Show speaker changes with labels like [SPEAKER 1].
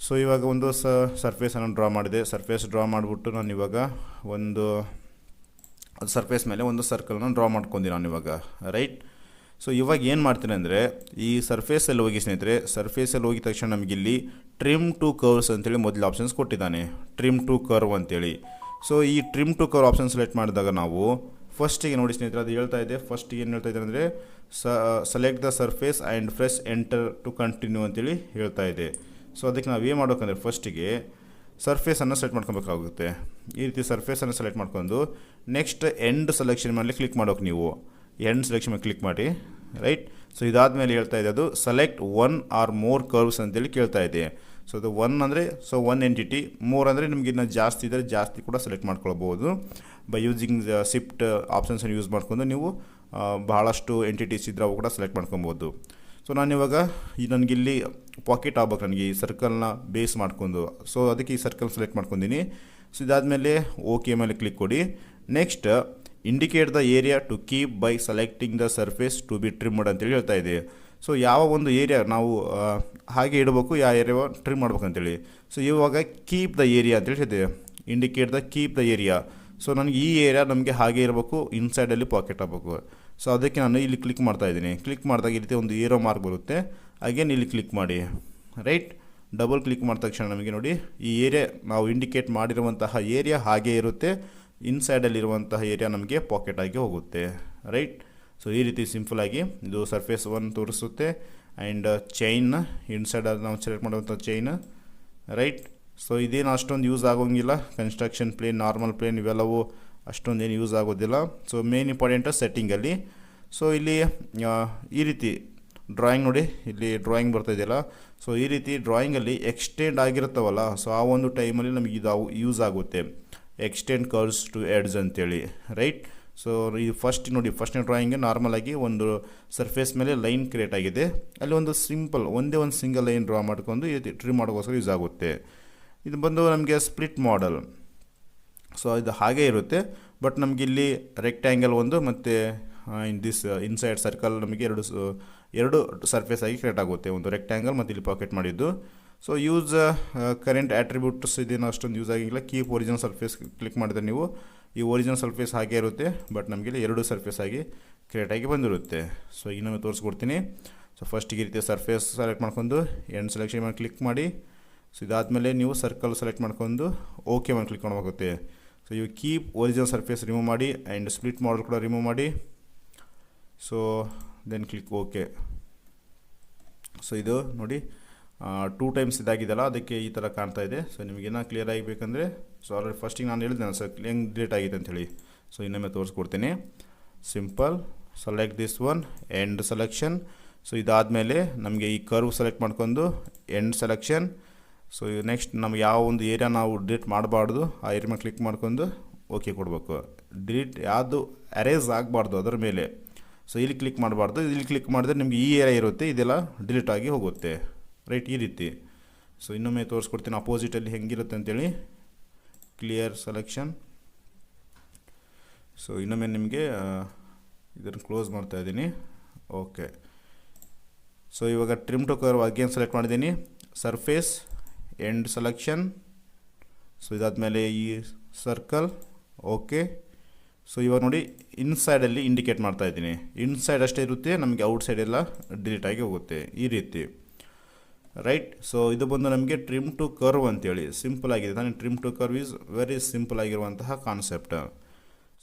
[SPEAKER 1] So ಇವಾಗ ಒಂದು ಸರ್ಫೇಸನ್ನು draw ಮಾಡಿದೆ. ಸರ್ಫೇಸ್ ಡ್ರಾ ಮಾಡಿಬಿಟ್ಟು ನಾನು ಇವಾಗ ಒಂದು ಸರ್ಫೇಸ್ ಮೇಲೆ ಒಂದು ಸರ್ಕಲ್ನ ಡ್ರಾ ಮಾಡ್ಕೊಂಡಿ ನಾನು ಇವಾಗ, ರೈಟ್. ಸೊ ಇವಾಗ ಏನು ಮಾಡ್ತೀನಿ ಅಂದರೆ, ಈ ಸರ್ಫೇಸಲ್ಲಿ ಹೋಗಿ ಸ್ನೇಹಿತರೆ, ಸರ್ಫೇಸಲ್ಲಿ ಹೋಗಿದ ತಕ್ಷಣ ನಮಗಿಲ್ಲಿ ಟ್ರಿಮ್ ಟು ಕರ್ವ್ಸ್ ಅಂತೇಳಿ ಮೊದಲು ಆಪ್ಷನ್ಸ್ ಕೊಟ್ಟಿದ್ದಾನೆ, ಟ್ರಿಮ್ ಟು ಕರ್ವ್ ಅಂತೇಳಿ. ಸೊ ಈ trim to curve option select ಮಾಡಿದಾಗ ನಾವು ಫಸ್ಟಿಗೆ ನೋಡಿ ಸ್ನೇಹಿತರೆ, ಅದು ಹೇಳ್ತಾ ಇದೆ, ಫಸ್ಟಿಗೆ ಏನು ಹೇಳ್ತಾ ಇದೆ ಅಂದರೆ select the surface and press enter to continue ಅಂತೇಳಿ ಹೇಳ್ತಾ ಇದೆ. ಸೊ ಅದಕ್ಕೆ ನಾವು ಏನು ಮಾಡ್ಬೇಕಂದ್ರೆ ಫಸ್ಟಿಗೆ ಸರ್ಫೇಸನ್ನು ಸೆಲೆಕ್ಟ್ ಮಾಡ್ಕೊಬೇಕಾಗುತ್ತೆ. ಈ ರೀತಿ ಸರ್ಫೇಸನ್ನು ಸೆಲೆಕ್ಟ್ ಮಾಡ್ಕೊಂಡು ನೆಕ್ಸ್ಟ್ ಎಂಡ್ ಸೆಲೆಕ್ಷನ್ ಮೇಲೆ ಕ್ಲಿಕ್ ಮಾಡೋಕೆ, ನೀವು ಎಂಡ್ ಸೆಲೆಕ್ಷನ್ ಮೇಲೆ ಕ್ಲಿಕ್ ಮಾಡಿ, ರೈಟ್. ಸೊ ಇದಾದಮೇಲೆ ಹೇಳ್ತಾ ಇದೆ ಅದು select one or more curves ಅಂತೇಳಿ ಕೇಳ್ತಾ ಇದೆ. ಸೊ ಅದು ಒನ್ ಅಂದರೆ ಒನ್ ಎಂಟಿಟಿ, ಮೋರ್ ಅಂದರೆ ನಿಮಗೆ ಇನ್ನೂ ಜಾಸ್ತಿ ಇದ್ದರೆ ಜಾಸ್ತಿ ಕೂಡ ಸೆಲೆಕ್ಟ್ ಮಾಡ್ಕೊಳ್ಬೋದು. ಬೈ ಯೂಸಿಂಗ್ ಶಿಫ್ಟ್ ಆಪ್ಷನ್ಸನ್ನು ಯೂಸ್ ಮಾಡ್ಕೊಂಡು ನೀವು ಬಹಳಷ್ಟು ಎಂಟಿಟೀಸ್ ಇದ್ದರೆ ಅವು ಕೂಡ ಸೆಲೆಕ್ಟ್ ಮಾಡ್ಕೊಬೋದು. ಸೊ ನಾನಿವಾಗ ನನಗಿಲ್ಲಿ ಪಾಕೆಟ್ ಆಗ್ಬೇಕು, ನನಗೆ ಈ ಸರ್ಕಲ್ನ ಬೇಸ್ ಮಾಡ್ಕೊಂಡು, ಸೊ ಅದಕ್ಕೆ ಈ ಸರ್ಕಲ್ ಸೆಲೆಕ್ಟ್ ಮಾಡ್ಕೊಂಡಿನಿ. ಸೊ ಇದಾದಮೇಲೆ ಓಕೆ ಮೇಲೆ ಕ್ಲಿಕ್ ಕೊಡಿ. Next indicate the area to keep by selecting the surface to be trimmed ಅಂತೇಳಿ ಹೇಳ್ತಾ ಇದೆ. ಸೊ ಯಾವ ಒಂದು ಏರಿಯಾ ನಾವು ಹಾಗೆ ಇಡಬೇಕು, ಯಾವ ಏರಿಯಾ ಟ್ರಿಮ್ ಮಾಡ್ಬೇಕಂತೇಳಿ. ಸೊ ಇವಾಗ ಕೀಪ್ ದ ಏರಿಯಾ ಅಂತೇಳಿ ಇದೆ, indicate the keep the area. So ನನಗೆ ಈ ಏರಿಯಾ ನಮಗೆ ಹಾಗೆ ಇರಬೇಕು, ಇನ್ಸೈಡಲ್ಲಿ ಪಾಕೆಟ್ ಆಗಬೇಕು. ಸೊ ಅದಕ್ಕೆ ನಾನು ಇಲ್ಲಿ ಕ್ಲಿಕ್ ಮಾಡ್ತಾ ಇದ್ದೀನಿ. ಕ್ಲಿಕ್ ಮಾಡಿದಾಗ ಈ ರೀತಿ ಒಂದು ಏರೋ ಮಾರ್ಕ್ ಬರುತ್ತೆ, ಅಗೇನ್ ಇಲ್ಲಿ ಕ್ಲಿಕ್ ಮಾಡಿ, ರೈಟ್. ಡಬಲ್ ಕ್ಲಿಕ್ ಮಾಡಿದ ತಕ್ಷಣ ನಮಗೆ ನೋಡಿ ಈ ಏರಿಯಾ ನಾವು ಇಂಡಿಕೇಟ್ ಮಾಡಿರುವಂತಹ ಏರಿಯಾ ಹಾಗೆ ಇರುತ್ತೆ, ಇನ್ಸೈಡಲ್ಲಿರುವಂತಹ ಏರಿಯಾ ನಮಗೆ ಪಾಕೆಟ್ ಆಗಿ ಹೋಗುತ್ತೆ, ರೈಟ್. ಸೊ ಈ ರೀತಿ ಸಿಂಪಲಾಗಿ ಇದು ಸರ್ಫೇಸ್ ಒನ್ ತೋರಿಸುತ್ತೆ. ಆ್ಯಂಡ್ ಚೈನ್ ಇನ್ಸೈಡಲ್ಲಿ ನಾವು ಸೆಲೆಕ್ಟ್ ಮಾಡುವಂಥ ಚೈನ್, ರೈಟ್. ಸೊ ಇದೇನು ಅಷ್ಟೊಂದು ಯೂಸ್ ಆಗೋಂಗಿಲ್ಲ, ಕನ್ಸ್ಟ್ರಕ್ಷನ್ ಪ್ಲೇನ್, ನಾರ್ಮಲ್ ಪ್ಲೇನ್ ಇವೆಲ್ಲವೂ ಅಷ್ಟೊಂದು ಏನು ಯೂಸ್ ಆಗೋದಿಲ್ಲ. ಸೊ ಮೇನ್ ಇಂಪಾರ್ಟೆಂಟ್ ಸೆಟ್ಟಿಂಗಲ್ಲಿ. ಸೊ ಇಲ್ಲಿ ಈ ರೀತಿ ಡ್ರಾಯಿಂಗ್ ನೋಡಿ, ಇಲ್ಲಿ ಡ್ರಾಯಿಂಗ್ ಬರ್ತಾಯಿದೆಯಲ್ಲ, ಸೊ ಈ ರೀತಿ ಡ್ರಾಯಿಂಗಲ್ಲಿ ಎಕ್ಸ್ಟೆಂಡ್ ಆಗಿರುತ್ತವಲ್ಲ, ಸೊ ಆ ಒಂದು ಟೈಮಲ್ಲಿ ನಮಗೆ ಇದು ಯೂಸ್ ಆಗುತ್ತೆ, ಎಕ್ಸ್ಟೆಂಡ್ ಕರ್ವ್ಸ್ ಟು ಎಡ್ಜ್ ಅಂತೇಳಿ, ರೈಟ್. ಸೊ ಈ ಫಸ್ಟ್ ನೋಡಿ, ಫಸ್ಟ್ನೇ ಡ್ರಾಯಿಂಗ್ ನಾರ್ಮಲಾಗಿ ಒಂದು ಸರ್ಫೇಸ್ ಮೇಲೆ ಲೈನ್ ಕ್ರಿಯೇಟ್ ಆಗಿದೆ, ಅಲ್ಲಿ ಒಂದು ಸಿಂಪಲ್ ಒಂದೇ ಒಂದು ಸಿಂಗಲ್ ಲೈನ್ ಡ್ರಾ ಮಾಡ್ಕೊಂಡು ಈ ರೀತಿ ಟ್ರಿಮ್ ಮಾಡೋಕ್ಕೋಸ್ಕರ ಯೂಸ್ ಆಗುತ್ತೆ. ಇದು ಬಂದು ನಮಗೆ ಸ್ಪ್ಲಿಟ್ ಮಾಡೆಲ್. ಸೊ ಇದು ಹಾಗೇ ಇರುತ್ತೆ, ಬಟ್ ನಮಗೆ ಇಲ್ಲಿ ರೆಕ್ಟ್ಯಾಂಗಲ್ ಒಂದು ಮತ್ತು ಇನ್ಸೈಡ್ ಸರ್ಕಲ್ ನಮಗೆ ಎರಡು ಸರ್ಫೇಸ್ ಆಗಿ ಕ್ರಿಯೇಟ್ ಆಗುತ್ತೆ, ಒಂದು ರೆಕ್ಟ್ಯಾಂಗಲ್ ಮತ್ತು ಇಲ್ಲಿ ಪಾಕೆಟ್ ಮಾಡಿದ್ದು. ಸೊ ಯೂಸ್ ಕರೆಂಟ್ ಆಟ್ರಿಬ್ಯೂಟ್ಸ್ ಇದೇನು ಅಷ್ಟೊಂದು ಯೂಸ್ ಆಗಿಲ್ಲ. ಕೀಪ್ ಒರಿಜಿನಲ್ ಸರ್ಫೇಸ್ ಕ್ಲಿಕ್ ಮಾಡಿದ್ರೆ ನೀವು ಈ ಒರಿಜಿನಲ್ ಸರ್ಫೇಸ್ ಹಾಗೆ ಇರುತ್ತೆ, ಬಟ್ ನಮಗೆ ಇಲ್ಲಿ ಎರಡು ಸರ್ಫೇಸ್ ಆಗಿ ಕ್ರಿಯೇಟ್ ಆಗಿ ಬಂದಿರುತ್ತೆ. ಸೊ ಇನ್ನೊಮ್ಮೆ ತೋರಿಸ್ಕೊಡ್ತೀನಿ. ಸೊ ಫಸ್ಟಿಗೆ ಈ ರೀತಿ ಸರ್ಫೇಸ್ ಸೆಲೆಕ್ಟ್ ಮಾಡ್ಕೊಂಡು ಎಂಡ್ ಸೆಲೆಕ್ಷನ್ ಮೇಲೆ ಕ್ಲಿಕ್ ಮಾಡಿ. ಸೊ ಇದಾದಮೇಲೆ ನೀವು ಸರ್ಕಲ್ ಸೆಲೆಕ್ಟ್ ಮಾಡ್ಕೊಂಡು ಓಕೆ ಮೇಲೆ ಕ್ಲಿಕ್ ಮಾಡಬೇಕಾಗುತ್ತೆ. ಸೊ ಇವು ಕೀಪ್ ಒರಿಜಿನಲ್ ಸರ್ಫೇಸ್ ರಿಮೂವ್ ಮಾಡಿ ಆ್ಯಂಡ್ ಸ್ಪ್ಲಿಟ್ ಮಾಡಲ್ ಕೂಡ ರಿಮೂವ್ ಮಾಡಿ. So then click okay. So ಇದು ನೋಡಿ 2 ಟೈಮ್ಸ್ ಇದಾಗಿದೆಯಲ್ಲ, ಅದಕ್ಕೆ ಈ ಥರ ಕಾಣ್ತಾ ಇದೆ. ಸೊ ನಿಮಗೇನೋ ಕ್ಲಿಯರ್ ಆಗಬೇಕಂದ್ರೆ, ಸೊ ಆಲ್ರೆಡಿ ಫಸ್ಟಿಗೆ ನಾನು ಹೇಳಿದ್ದೇನೆ ಸರ್ ಹೆಂಗೆ ಡಿಲೀಟ್ ಆಗಿದೆ ಅಂಥೇಳಿ. ಸೊ ಇನ್ನೊಮ್ಮೆ ತೋರಿಸ್ಕೊಡ್ತೀನಿ. Simple select this one, end selection. So ಇದಾದಮೇಲೆ ನಮಗೆ ಈ ಕರ್ವ್ ಸೆಲೆಕ್ಟ್ ಮಾಡ್ಕೊಂಡು ಎಂಡ್ ಸೆಲೆಕ್ಷನ್. ಸೊ ನೆಕ್ಸ್ಟ್ ನಮ್ಗೆ ಯಾವ ಒಂದು ಏರಿಯಾ ನಾವು ಡಿಲೀಟ್ ಮಾಡಬಾರ್ದು ಆ ಏರಿಯಾ ಮೇಲೆ ಕ್ಲಿಕ್ ಮಾಡ್ಕೊಂಡು ಓಕೆ ಕೊಡಬೇಕು. ಡಿಲೀಟ್ ಯಾವುದು ಅರೇಸ್ ಆಗಬಾರ್ದು ಅದರ ಮೇಲೆ. ಸೊ ಇಲ್ಲಿ ಕ್ಲಿಕ್ ಮಾಡಬಾರ್ದು, ಇಲ್ಲಿ ಕ್ಲಿಕ್ ಮಾಡಿದ್ರೆ ನಿಮಗೆ ಈ ಏರಿಯಾ ಇರುತ್ತೆ, ಇದೆಲ್ಲ ಡಿಲೀಟ್ ಆಗಿ ಹೋಗುತ್ತೆ, ರೈಟ್. ಈ ರೀತಿ. ಸೊ ಇನ್ನೊಮ್ಮೆ ತೋರಿಸ್ಕೊಡ್ತೀನಿ ಅಪೋಸಿಟಲ್ಲಿ ಹೆಂಗಿರುತ್ತೆ ಅಂತೇಳಿ. Clear selection. ಸೊ ಇನ್ನೊಮ್ಮೆ ನಿಮಗೆ ಇದನ್ನು ಕ್ಲೋಸ್ ಮಾಡ್ತಾ ಇದ್ದೀನಿ. ಓಕೆ. ಸೊ ಇವಾಗ trim to curve again select ಮಾಡಿದ್ದೀನಿ. Surface, end selection. ಸೊ ಇದಾದಮೇಲೆ ಈ ಸರ್ಕಲ್, ಓಕೆ. ಸೊ ಇವಾಗ ನೋಡಿ ಇನ್ಸೈಡಲ್ಲಿ ಇಂಡಿಕೇಟ್ ಮಾಡ್ತಾ ಇದ್ದೀನಿ. ಇನ್ಸೈಡ್ ಅಷ್ಟೇ ಇರುತ್ತೆ, ನಮಗೆ ಔಟ್ಸೈಡ್ ಎಲ್ಲ ಡಿಲೀಟ್ ಆಗಿ ಹೋಗುತ್ತೆ, ಈ ರೀತಿ, ರೈಟ್. ಸೊ ಇದು ಬಂದು ನಮಗೆ ಟ್ರಿಮ್ ಟು ಕರ್ವ್ ಅಂತೇಳಿ ಸಿಂಪಲ್ ಆಗಿದೆ. ನಾನು trim to curve is very simple ಆಗಿರುವಂತಹ ಕಾನ್ಸೆಪ್ಟ್.